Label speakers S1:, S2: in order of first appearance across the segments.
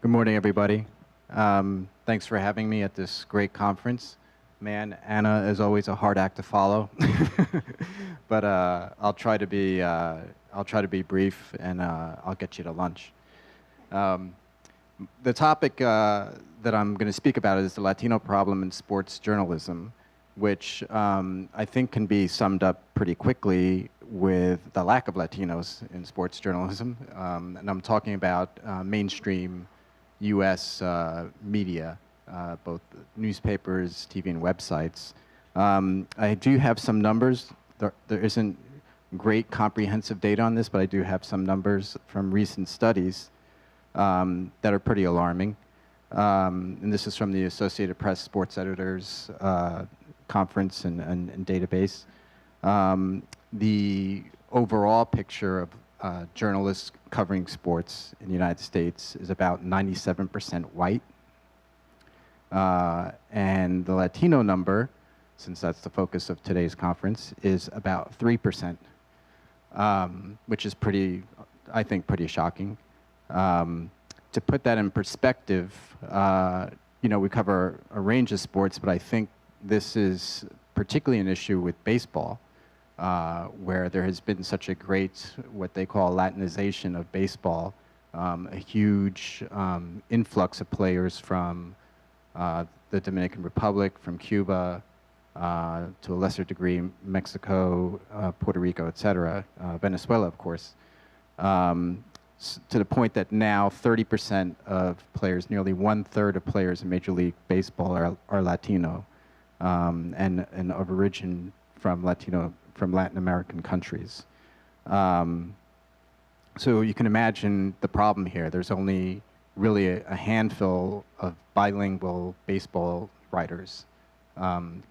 S1: Good morning, everybody. Thanks for having me at this great conference. Man, Anna is always a hard act to follow, but I'll try to be brief, and I'll get you to lunch. The topic that I'm going to speak about is the Latino problem in sports journalism, which I think can be summed up pretty quickly with the lack of Latinos in sports journalism. And I'm talking about mainstream U.S. media, both newspapers, TV, and websites. I do have some numbers. There isn't great comprehensive data on this, but I do have some numbers from recent studies that are pretty alarming. And this is from the Associated Press Sports Editors Conference and database. The overall picture of journalists covering sports in the United States is about 97% white. And the Latino number, since that's the focus of today's conference, is about 3%, which is I think, pretty shocking. To put that in perspective, we cover a range of sports, but I think this is particularly an issue with baseball, where there has been such a great, what they call Latinization of baseball, a huge influx of players from the Dominican Republic, from Cuba, to a lesser degree, Mexico, Puerto Rico, et cetera, Venezuela, of course, to the point that now 30% of players, nearly 1/3 of players in Major League Baseball are Latino, and of origin from Latin American countries. So you can imagine the problem here. There's only really a handful of bilingual baseball writers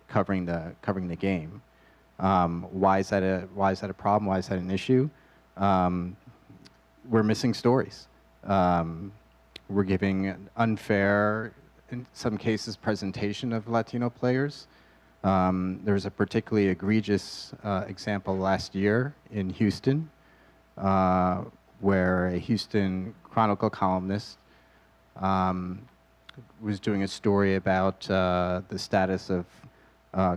S1: covering the game. Why is that a problem? Why is that an issue? We're missing stories. We're giving an unfair, in some cases, presentation of Latino players. There was a particularly egregious example last year in Houston, where a Houston Chronicle columnist was doing a story about the status of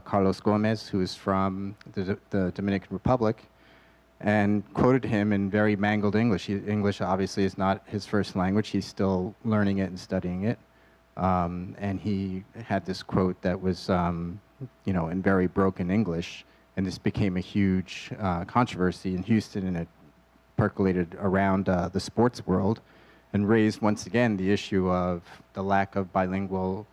S1: Carlos Gomez, who is from the Dominican Republic, and quoted him in very mangled English. English obviously is not his first language. He's still learning it and studying it. And he had this quote that was, in very broken English, and this became a huge controversy in Houston, and it percolated around the sports world and raised once again the issue of the lack of bilingual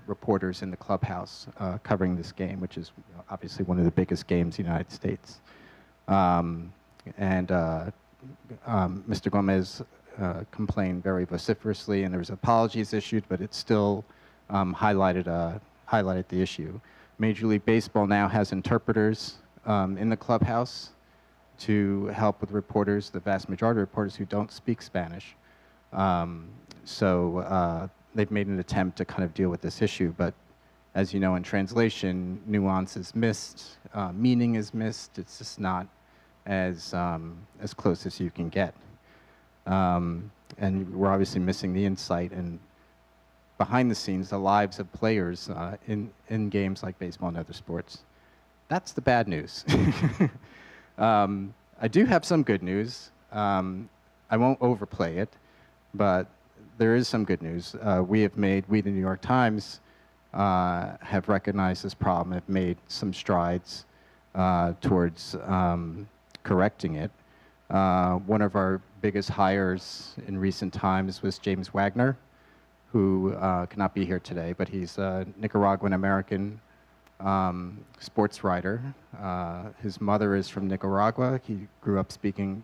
S1: reporters in the clubhouse covering this game, which is obviously one of the biggest games in the United States. Mr. Gomez complained very vociferously, and there was apologies issued, but it still highlighted the issue. Major League Baseball now has interpreters in the clubhouse to help with reporters, the vast majority of reporters who don't speak Spanish. So they've made an attempt to kind of deal with this issue, but as you know, in translation, nuance is missed, meaning is missed. It's just not as close as you can get. And we're obviously missing the insight and behind the scenes, the lives of players in games like baseball and other sports. That's the bad news. I do have some good news. I won't overplay it, but there is some good news. We, the New York Times, have recognized this problem, have made some strides towards correcting it. One of our biggest hires in recent times was James Wagner, who cannot be here today, but he's a Nicaraguan-American sports writer. His mother is from Nicaragua. He grew up speaking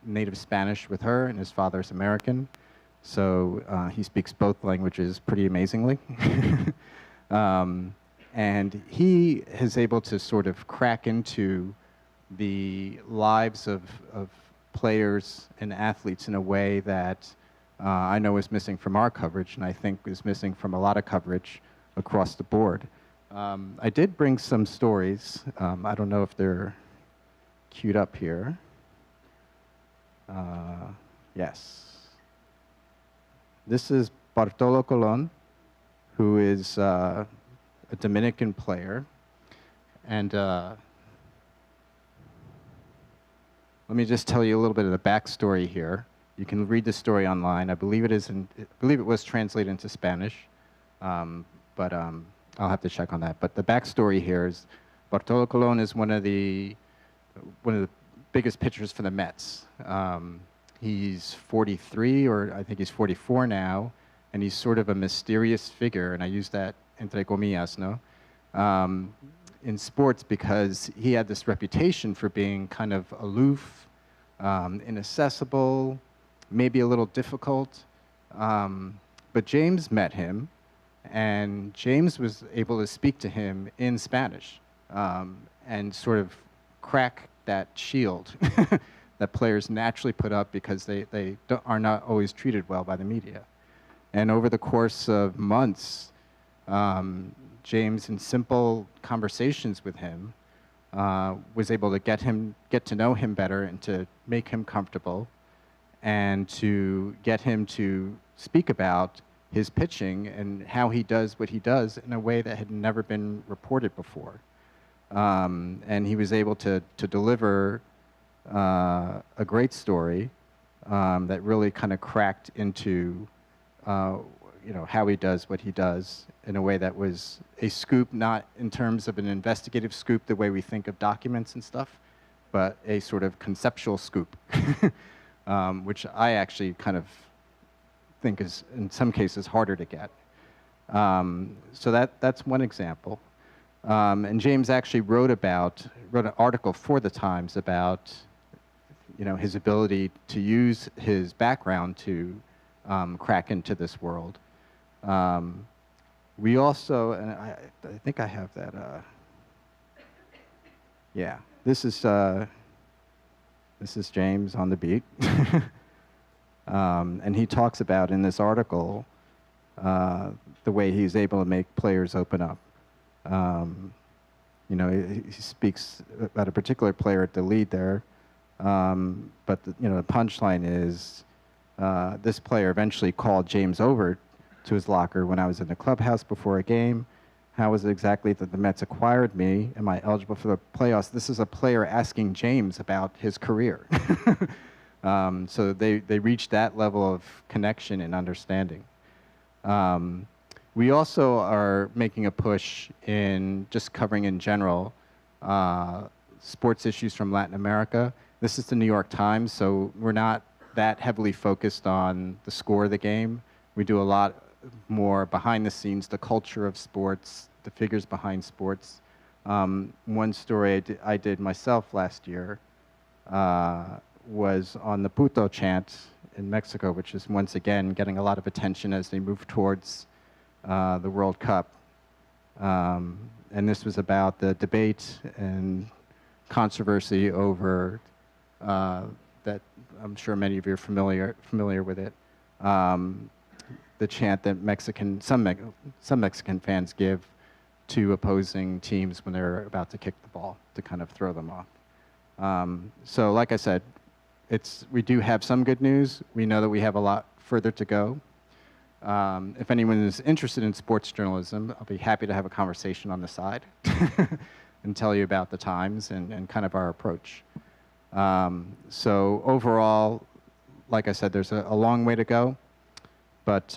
S1: native Spanish with her, and his father is American. So he speaks both languages pretty amazingly. And he is able to sort of crack into the lives of players and athletes in a way that I know is missing from our coverage, and I think is missing from a lot of coverage across the board. I did bring some stories. I don't know if they're queued up here. Yes. This is Bartolo Colon, who is a Dominican player. And let me just tell you a little bit of the backstory here. You can read the story online. I believe it was translated into Spanish, but I'll have to check on that. But the backstory here is Bartolo Colon is one of the biggest pitchers for the Mets. He's 43, or I think he's 44 now, and he's sort of a mysterious figure, and I use that entre comillas, no? In sports, because he had this reputation for being kind of aloof, inaccessible, maybe a little difficult. But James met him, and James was able to speak to him in Spanish and sort of crack that shield that players naturally put up because they are not always treated well by the media. And over the course of months, James, in simple conversations with him, was able to get to know him better and to make him comfortable and to get him to speak about his pitching and how he does what he does in a way that had never been reported before. And he was able to deliver a great story that really kind of cracked into how he does what he does in a way that was a scoop, not in terms of an investigative scoop the way we think of documents and stuff, but a sort of conceptual scoop, which I actually kind of think is, in some cases, harder to get. So that's one example. And James actually wrote an article for the Times about his ability to use his background to crack into this world. We also, and I think I have that. Yeah, this is James on the beat, and he talks about in this article the way he's able to make players open up. He speaks about a particular player at the lead there, but the punchline is this player eventually called James over to his locker when I was in the clubhouse before a game. How was it exactly that the Mets acquired me? Am I eligible for the playoffs? This is a player asking James about his career. So they reached that level of connection and understanding. We also are making a push in just covering in general sports issues from Latin America. This is the New York Times, so we're not that heavily focused on the score of the game. We do a lot more behind the scenes, the culture of sports, the figures behind sports. One story I did myself last year was on the Puto chant in Mexico, which is once again getting a lot of attention as they move towards the World Cup. And this was about the debate and controversy over that I'm sure many of you are familiar with it. The chant that some Mexican fans give to opposing teams when they're about to kick the ball to kind of throw them off. So like I said, we do have some good news. We know that we have a lot further to go. If anyone is interested in sports journalism, I'll be happy to have a conversation on the side and tell you about the Times and kind of our approach. So overall, like I said, there's a long way to go, but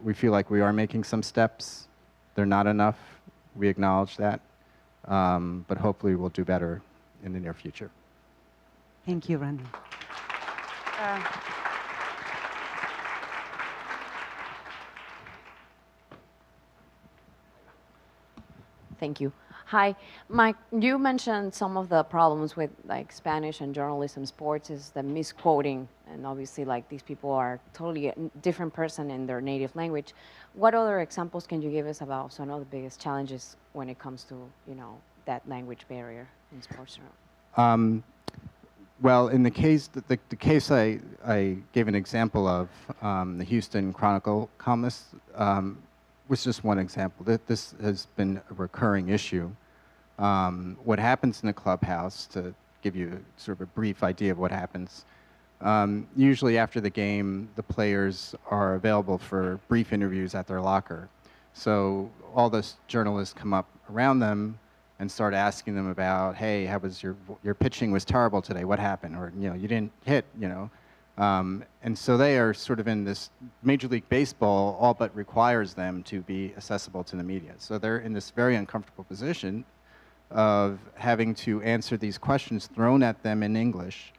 S1: we feel like we are making some steps. They're not enough. We acknowledge that, but hopefully we'll do better in the near future.
S2: Thank you, Randal.
S3: Thank you. Hi, Mike, you mentioned some of the problems with Spanish and journalism sports is the misquoting, and obviously these people are totally a different person in their native language. What other examples can you give us about some of the biggest challenges when it comes to that language barrier in sports?
S1: Well, in the case I gave an example of, the Houston Chronicle columnist, was just one example. This has been a recurring issue. What happens in the clubhouse, to give you sort of a brief idea of what happens, Usually after the game, the players are available for brief interviews at their locker. So all the journalists come up around them and start asking them about, hey, how was your pitching was terrible today, what happened? Or, you didn't hit, and so they are sort of in this, Major League Baseball all but requires them to be accessible to the media. So they're in this very uncomfortable position of having to answer these questions thrown at them in English,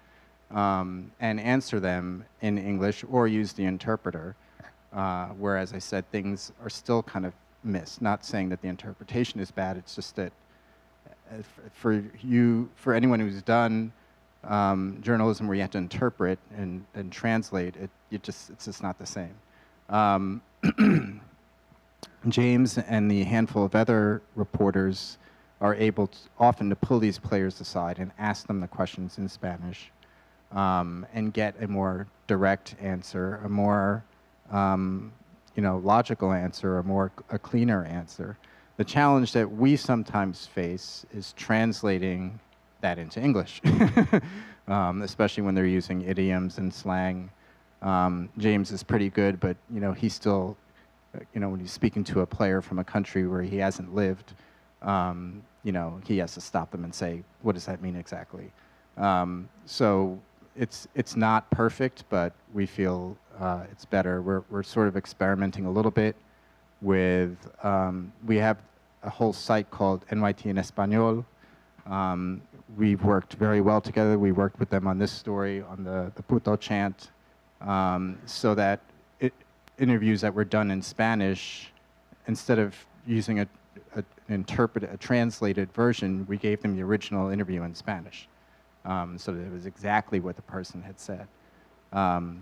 S1: and answer them in English or use the interpreter, where, as I said, things are still kind of missed. Not saying that the interpretation is bad, it's just that for anyone who's done journalism where you have to interpret and translate, it's just not the same. James and the handful of other reporters are able often to pull these players aside and ask them the questions in Spanish, and get a more direct answer, a more logical answer, a cleaner answer. The challenge that we sometimes face is translating that into English, especially when they're using idioms and slang. James is pretty good, but he's still, when he's speaking to a player from a country where he hasn't lived, he has to stop them and say, what does that mean exactly? So it's not perfect, but we feel it's better. We're sort of experimenting a little bit with, we have a whole site called NYT en Español. We've worked very well together. We worked with them on this story, on the Puto chant, so that interviews that were done in Spanish, instead of using a translated version, we gave them the original interview in Spanish, so that it was exactly what the person had said.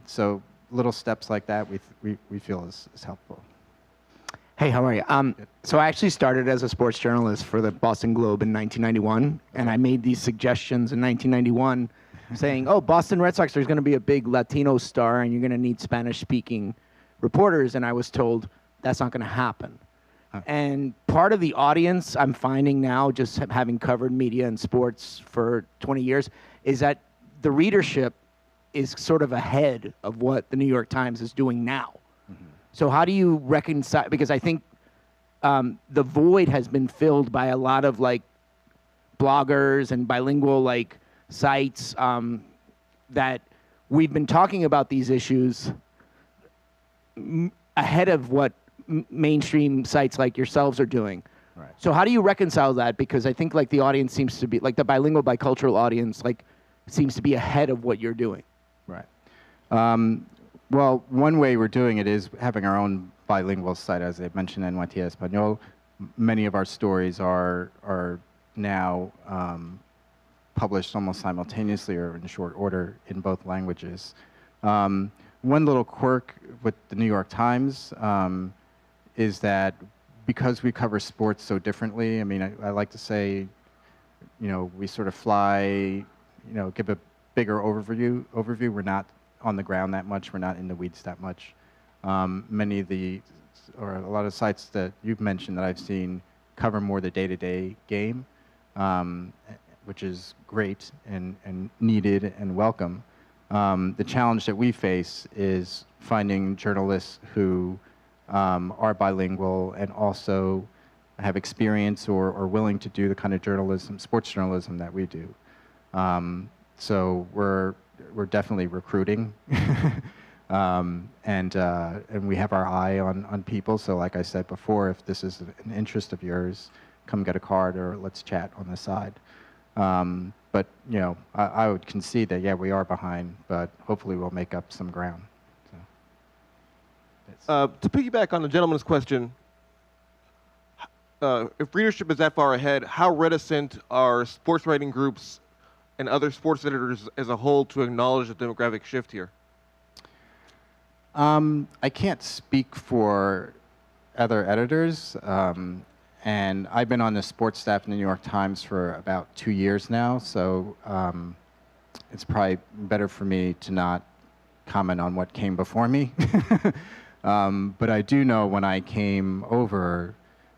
S1: So little steps like that we feel is helpful.
S4: Hey, how are you? So I actually started as a sports journalist for the Boston Globe in 1991, and I made these suggestions in 1991 saying, oh, Boston Red Sox, there's going to be a big Latino star, and you're going to need Spanish-speaking reporters, and I was told that's not going to happen. And part of the audience I'm finding now, just having covered media and sports for 20 years, is that the readership is sort of ahead of what the New York Times is doing now. So how do you reconcile, because I think the void has been filled by a lot of bloggers and bilingual sites that we've been talking about these issues ahead of what mainstream sites like yourselves are doing.
S1: Right.
S4: So how do you reconcile that? Because I think the audience seems to be, the bilingual, bicultural audience seems to be ahead of what you're doing.
S1: Right. Well, one way we're doing it is having our own bilingual site, as I mentioned, NYT Español. Many of our stories are now published almost simultaneously or in short order in both languages. One little quirk with the New York Times is that because we cover sports so differently, I mean, I like to say, we sort of fly, give a bigger overview. We're not on the ground that much. We're not in the weeds that much. Many of a lot of sites that you've mentioned that I've seen cover more the day-to-day game, which is great and needed and welcome. The challenge that we face is finding journalists who are bilingual and also have experience or willing to do the kind of journalism, sports journalism that we do. So we're definitely recruiting, and we have our eye on people. So like I said before, if this is an interest of yours, come get a card or let's chat on the side. But I would concede that we are behind, but hopefully we'll make up some ground.
S5: To piggyback on the gentleman's question, if readership is that far ahead, how reticent are sports writing groups and other sports editors as a whole to acknowledge the demographic shift here?
S1: I can't speak for other editors, and I've been on the sports staff in the New York Times for about 2 years now, so it's probably better for me to not comment on what came before me. But I do know when I came over,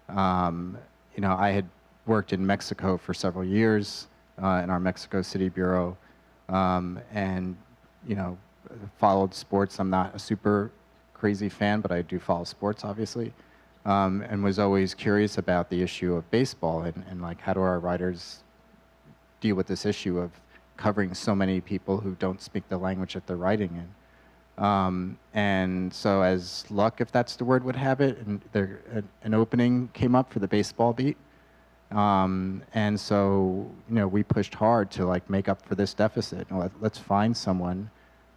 S1: I had worked in Mexico for several years in our Mexico City bureau, and you know, followed sports. I'm not a super crazy fan, but I do follow sports, obviously, and was always curious about the issue of baseball and like, how do our writers deal with this issue of covering so many people who don't speak the language that they're writing in. And so as luck, if that's the word, would have it, and an opening came up for the baseball beat. And so, you know, we pushed hard to like make up for this deficit. Let's find someone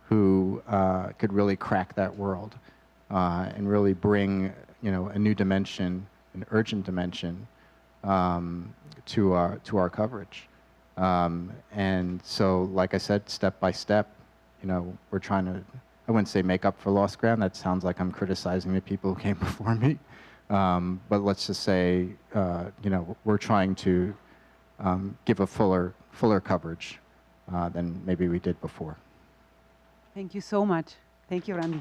S1: who could really crack that world and really bring, you know, a new dimension, an urgent dimension to our coverage. And so, like I said, step by step, you know, we're trying to, I wouldn't say make up for lost ground. That sounds like I'm criticizing the people who came before me. But let's just say, you know, we're trying to give a fuller coverage than maybe we did before.
S2: Thank you so much. Thank you, Randy.